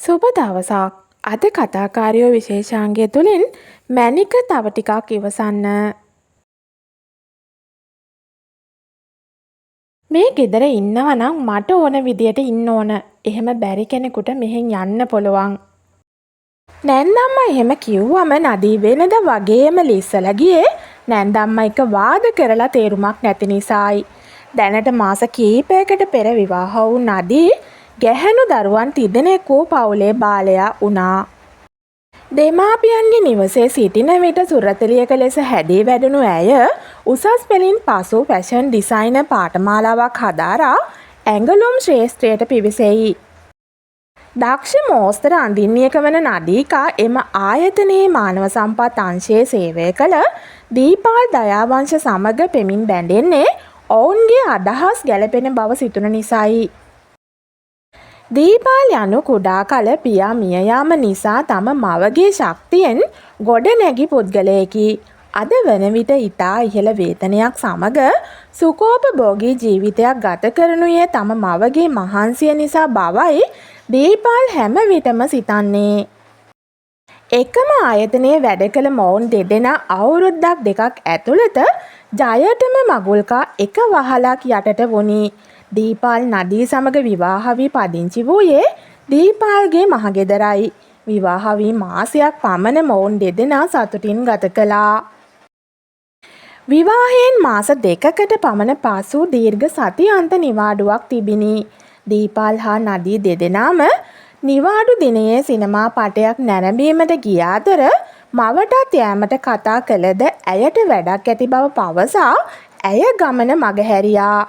සුබ දවසක්. අද කතාකාරයෝ විශේෂාංගය තුලින් මැනික තව ටිකක් ඉවසන්න. මේ ගෙදර ඉන්නවා නම් මට ඕන විදියට ඉන්න ඕන. එහෙම බැරි කෙනෙකුට මෙහෙන් යන්න පුළුවන්. නැන්දම්මා එහෙම කිව්වම නදී වෙනද වගේම ලිස්සලා ගියේ නැන්දම්මා එක වාද කරලා තේරුමක් නැති නිසායි. දැනට මාස කීපයකට පෙර විවාහ වූ නදී ගැහැණු දරුවන් තිදෙනෙක් වූ පවුලේ බාලයා වුණා. දෙමාපියන්ගේ නිවසේ සිටින විට සුරතලියක ලෙස හැදී වැඩුණු ඇය උසස් පෙළින් පසු ෆැෂන් ඩිසයිනර් පාඨමාලාවක් හදාරා ඇඟලුම් ශ්‍රේෂ්ඨයට පිවිසෙයි. දක්ෂ මෝස්තර අඳින්නියක වන නදීකා එම ආයතනයේ මානව සම්පත් අංශයේ සේවය කළ දීපාල් දයාවංශ සමග පෙමින් බැඳෙන්නේ ඔවුන්ගේ අදහස් ගැළපෙන බව සිතුන නිසායි. දීපාල් යනු කුඩා කල පියා මිය යාම නිසා තම මවගේ ශක්තියෙන් ගොඩ නැගි පුද්ගලයෙකි. අද වන විට ඊටා ඉහළ වේතනයක් සමග සුඛෝපභෝගී ජීවිතයක් ගත කරනුයේ තම මවගේ මහන්සිය නිසා බවයි දීපාල් හැම විටම සිතන්නේ. එකම ආයතනයේ වැඩ කළ මොවුන් දෙදෙනා අවුරුද්දක් දෙකක් ඇතුළත ජයටම මගුල්කා එක වහලක් යටට වුණි. දීපාල් නදී සමග විවාහ වී පදිංචි වූයේ දීපාල්ගේ මහගෙදරයි. විවාහ වී මාසයක් පමණ මොවුන් දෙදෙනා සතුටින් ගත කළා. විවාහයෙන් මාස දෙකකට පමණ පසු දීර්ඝ සතිඅන්ත නිවාඩුවක් තිබිණි. දීපාල් හා නදී දෙදෙනාම නිවාඩු දිනයේ සිනමා පටයක් නැරඹීමට ගිය අතර මවටත් යෑමට කතා කළද ඇයට වැඩක් ඇති බව පවසා ඇය ගමන මගහැරියා.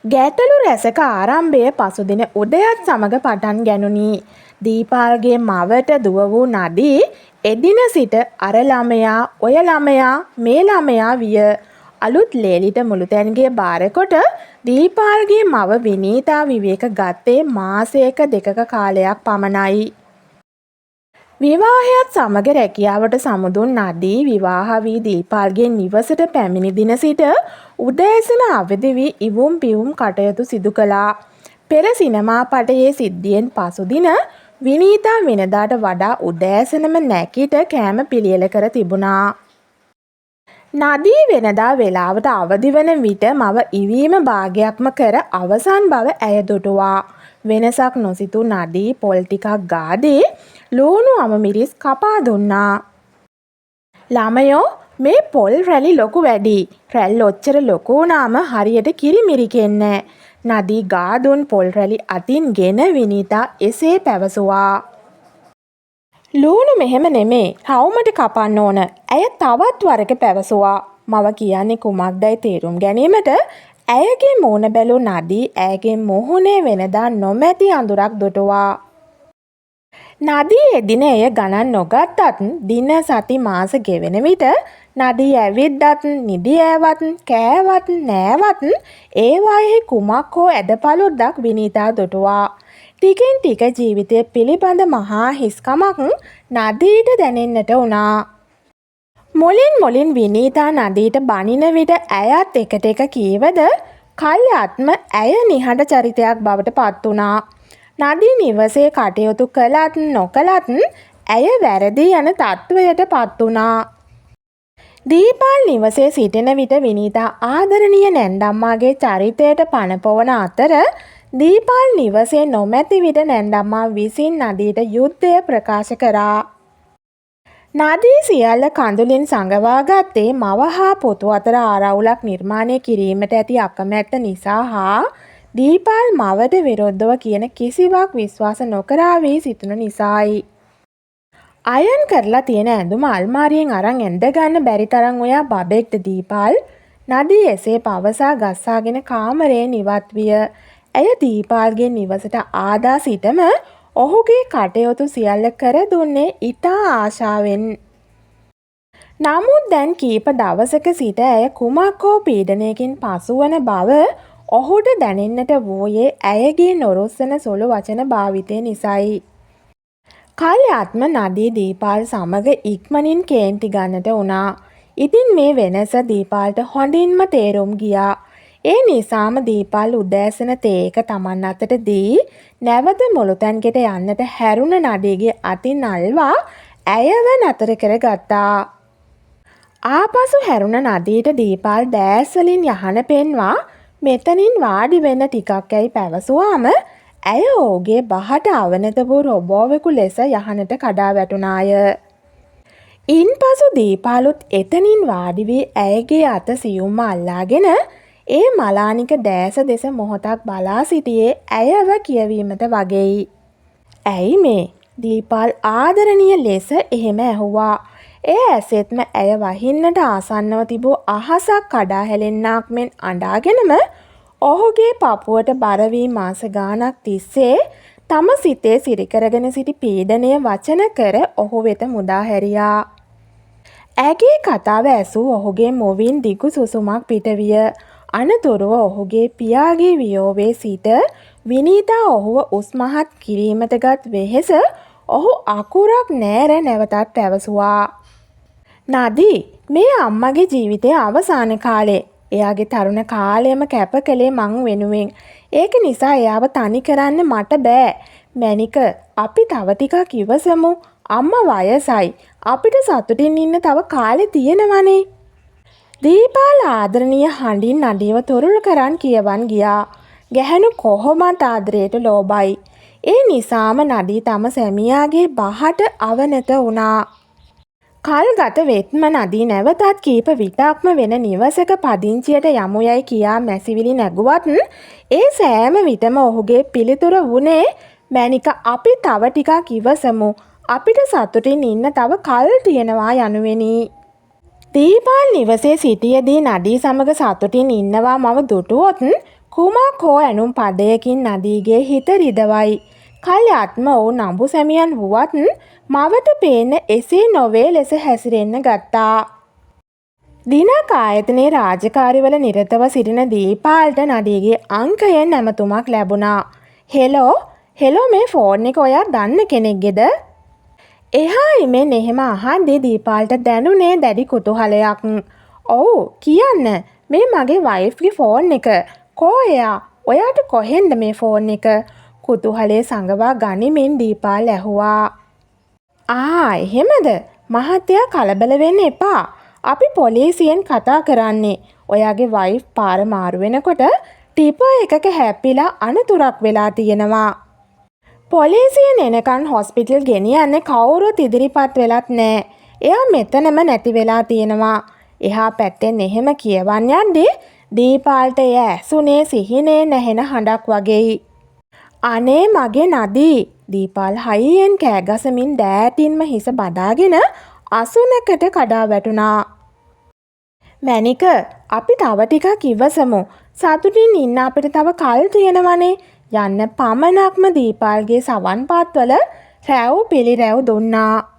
ගැටලු රැසක ආරම්භය පසුදින උදයත් සමග පටන් ගැනුණි. දීපාල්ගේ මවට දුව වූ නදී එදින සිට අර ළමයා ඔය ළමයා මේ ළමයා විය. අලුත් ලේලිට මුළුතැන්ගේ බාරකොට දීපාල්ගේ මව විනීතා විවේක ගත්තේ මාසයක දෙකක කාලයක් පමණයි. විවාහයත් සමග රැකියාවට සමුදුන් නදී විවාහ වී දීපාල්ගේ නිවසට පැමිණි දින සිට උදෑසන අවදි වී ඉවුම් පිවුම් කටයුතු සිදු කළා. පෙර සිනමා පටයේ සිද්ධියෙන් පසු දින විනීතා වෙනදාට වඩා උදෑසනම නැගිට කෑම පිළියෙල කර තිබුණා. නදී වෙනදා වේලාවට අවදි වන විට මව ඉවීම භාගයක්ම කර අවසන් බව ඇය දුටුවා. වෙනසක් නොසිතූ නදී පොල් ටිකක් ගාදී ලූණු අමමිරිස් කපා දුන්නා. ළමයෝ මේ පොල් රැලි ලොකු වැඩි. රැල්ල ඔච්චර ලොකු වුණාම හරියට කිරිමිරි කෙන්නේ. නදී ගාදුන් පොල් රැලි අතින් ගෙන විනීතා එසේ පැවසුවා. ලූණු මෙහෙම නෙමේ රවුමට කපන්න ඕන. ඇය තවත් වරක පැවසුවා. මව කියන්නේ කුමක්දයි තේරුම් ගැනීමට ඇයගේ මූණ බැලූ නදී ඇයගේ මුහුණේ වෙනදා නොමැති අඳුරක් දුටුවා. නදී එදින එය ගණන් නොගත්තත් දින සති මාස ගෙවෙන විට නදී ඇවිද්දත් නිදි ඇවත් කෑවත් නෑවත් ඒවායෙහි කුමක් හෝ ඇදපළුද්දක් විනීතා දුටුවා. ටිකෙන් ටික ජීවිතය පිළිබඳ මහා හිස්කමක් නදීට දැනෙන්නට වුණා. මුලින් විනීතා නදීට බනින විට ඇයත් එකට එක කීවද කල්යත්ම ඇය නිහඬ චරිතයක් බවට පත් වුණා. නදී නිවසේ කටයුතු කළත් නොකළත් ඇය වැරදි යන තත්ත්වයට පත් වුණා. දීපාල් නිවසේ සිටින විට විනීතා ආදරණීය නැන්දම්මාගේ චරිතයට පණ පොවන අතර දීපාල් නිවසේ නොමැති විට නැන්දම්මා විසින් නදීට යුද්ධය ප්‍රකාශ කරා. නදී සියල්ල කඳුලින් සඟවා ගත්තේ මව හා පුතු අතර ආරවුලක් නිර්මාණය කිරීමට ඇති අකමැත්ත නිසා හා දීපාල් මවට විරුද්ධව කියන කිසිවක් විශ්වාස නොකරා වී සිටින නිසායි. අයන් කරලා තියෙන ඇඳුම අල්මාරියෙන් අරන් ඇඳ ගන්න බැරි තරම් ඔයා බබෙක්ද දීපාල්? නදී එසේ පවසා ගස්සාගෙන කාමරයෙන් ඉවත් විය. ඇය දීපාල්ගේ නිවසට ආදා සිටම ඔහුගේ කටයුතු සියල්ල කර දුන්නේ ඉතා ආශාවෙන්. නමුත් දැන් කීප දවසක සිට ඇය කුමක් හෝ පීඩනයකින් පසුවන බව ඔහුට දැනෙන්නට වූයේ ඇයගේ නොරොස්සන සොළු වචන භාවිතය නිසායි. කල්යාත්ම නදී දීපාල් සමග ඉක්මනින් කේන්ති ගන්නට වුණා. ඉතින් මේ වෙනස දීපාල්ට හොඳින්ම තේරුම් ගියා. ඒ නිසාම දීපාල් උදෑසන තේ එක Taman අතට දී නැවත මොළුතැන්ගෙට යන්නට හැරුණ නඩේගේ අතින් අල්වා ඇයව නතර කරගත්තා. ආපසු හැරුණ නදීට දීපාල් දෑස් වලින් යහන පෙන්වා මෙතනින් වාඩි වෙන්න ටිකක් ඇයි පැවසුවාම ඇය ඔහුගේ බහට අවනත වූ රොබෝවෙකු ලෙස යහනට කඩා වැටුණාය. ඉන්පසු දීපාලුත් එතනින් වාඩි වී ඇයගේ අත සියුම්ම අල්ලාගෙන ඒ මලානික දෑස දෙස මොහොතක් බලා සිටියේ ඇයව කියවීමට වගෙයි. ඇයි මේ? දීපාල් ආදරණීය ලෙස එහෙම ඇහුවා. ඒ ඇසෙත්ම ඇය වහින්නට ආසන්නව තිබූ අහසක් කඩා හැලෙන්නාක් මෙන් අඬාගෙනම ඔහුගේ පපුවට බර වී මාස ගාණක් තිස්සේ තම සිතේ සිරිකරගෙන සිටි පීඩනය වචන කර ඔහු වෙත මුදා හැරියා. ඇගේ කතාව ඇසූ ඔහුගේ මොවින් දිගු සුසුමක් පිටවිය. අනතුරුව ඔහුගේ පියාගේ වියෝවේ සිට විනීතා ඔහුව උස්මහත් කිරීමට ගත් වෙහෙස ඔහු අකුරක් නෑර නැවතත් පැවසුවා. නදී මේ අම්මගේ ජීවිතයේ අවසාන කාලේ. එයාගේ තරුණ කාලයම කැප කළේ මං වෙනුවෙන්. ඒක නිසා එයාව තනි කරන්න මට බෑ. මැනික අපි තව ටිකක් ඉවසමු. අම්මා වයසයි. අපිට සතුටින් ඉන්න තව කාලේ තියෙනවනේ. දීපාල් ආදරණීය හඬින් නඩේව තොරතුරු කරන් කියවන් ගියා. ගැහැණු කොහොමත් ආදරයට ලෝභයි. ඒ නිසාම නඩී තම සැමියාගේ බහට අවනත වුණා. කල් ගත වෙත්ම නදී නැවතත් කීප විටක්ම වෙන නිවසක පදිංචියට යමු යයි කියා මැසිවිලි නැගුවත් ඒ සෑම විටම ඔහුගේ පිළිතුර වුණේ මැනික අපි තව ටිකක් ඉවසමු. අපිට සතුටින් ඉන්න තව කල් තියෙනවා යනුවෙනි. දීපාල් නිවසේ සිටියදී නදී සමග සතුටින් ඉන්නවා මව දුටුවොත් කුමක් හෝ ඇනුම් පදයකින් නදීගේ හිත රිදවයි. කල්යාත්ම ඔවු නඹු සැමියන් වුවත් මවට පේන එසේ නොවේ ලෙස හැසිරෙන්න ගත්තා. දිනක් ආයතනයේ රාජකාරිවල නිරතව සිටින දීපාල්ට නඩීගේ අංකයෙන් නැමතුමක් ලැබුණා. හෙලෝ මේ ෆෝන් එක ඔයා දන්න කෙනෙක්ගේද? එහා ඉමෙන් එහෙම අහද්දී දීපාල්ට දැනුනේ දැඩි කුතුහලයක්. ඔව් කියන්න මේ මගේ වයිෆ්ගේ ෆෝන් එක. කෝ එයා? ඔයාට කොහෙන්ද මේ ෆෝන් එක? කුතුහලයේ සඟවා ගනිමින් දීපාල් ඇහුවා. එහෙමද? මහත්තයා කලබල වෙන්න එපා. අපි පොලිසියෙන් කතා කරන්නේ. ඔයාගේ වයිෆ් පාර මාරු වෙනකොට ටිපර් එකක හැප්පිලා අනතුරක් වෙලා තියෙනවා. පොලිසියෙන් එනකන් හොස්පිටල් ගෙනියන්නේ කවුරුත් ඉදිරිපත් වෙලත් නෑ. එයා මෙතනම නැති වෙලා තියෙනවා. එහා පැත්තෙන් එහෙම කියවන් යද්දී දීපාල්ට එය ඇසුනේ සිහිනේ නැහෙන හඬක් වගේයි. අනේ මගේ නදී! දීපාල් හයියෙන් කෑගසමින් දෑතින්ම හිස බදාගෙන අසුනකට කඩා වැටුණා. මැනික අපි තව ටිකක් ඉවසමු. සතුටින් ඉන්න අපිට තව කල් තියෙනවනේ. යන්න පමණක්ම දීපාල්ගේ සවන් පාත්වල රැව් පිළිරැව් දුන්නා.